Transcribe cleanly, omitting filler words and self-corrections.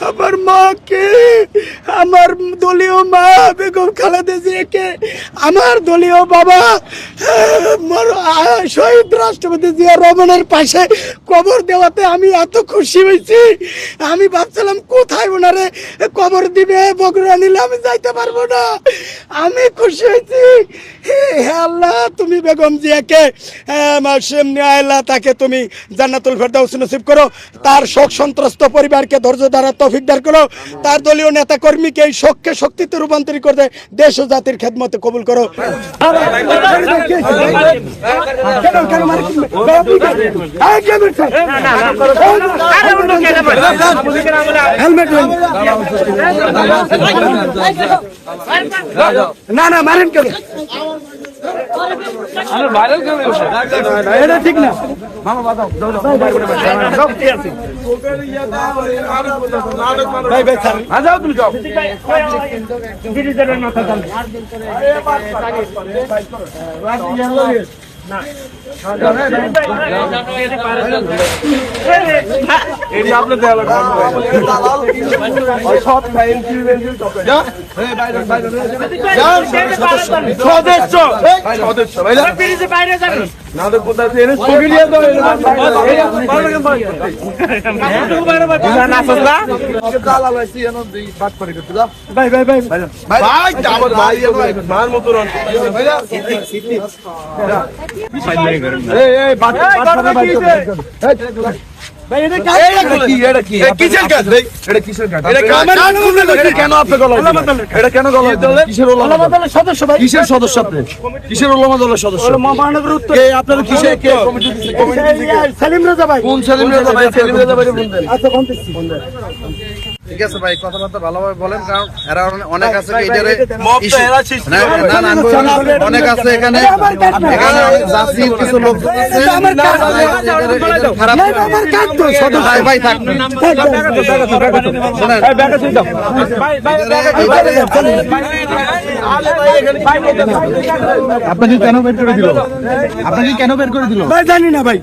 আমার মাকে, আমার দলীয় মা বেগম খালেদা জিয়াকে, আমার দলীয় বাবা শহীদ রাষ্ট্রপতি জিয়া রহমানের পাশে কবর দেওয়াতে আমি এত খুশি হয়েছি। আমি ভাবছিলাম কোথায় ওনারে কবর দিবে, বগুড়া নিলে আমি যাইতে পারবো না। আমি খুশি হয়েছি। হে আল্লাহ, তুমি বেগম জিয়াকে আল্লাহ তাকে তুমি জান্নাতুল ফেরদাউস নসিব করো, তার শোক সন্ত্রস্ত পরিবারকে ধৈর্য দ্বারা তৌফিক দান করো, তার দলীয় নেতা কর্মীকে এই শোককে শক্তিতে রূপান্তরিত করে দেশ ও জাতির খেদমতে কবুল করো। না না মারেন কেন, এটা ঠিক না। কিসের সদস্য আপনি? কিসের ওলামা দলের সদস্য? আপনারা কিসের সেলিম রেজা ভাই। কোন সেলিম রেজা ভাই? সেলিম রেজা ভাই বলতেন। আচ্ছা বলতেছি। ঠিক আছে ভাই, কথাবার্তা ভালোভাবে বলেন, কারণ এরা অনেক আছে অনেক আছে এখানে জাসির কিছু লোক খারাপ ভাই থাকবেন। আপনাকে কেন বের করে দিল? আপনাকে কেন বের করে দিল? ভাই জানি না ভাই।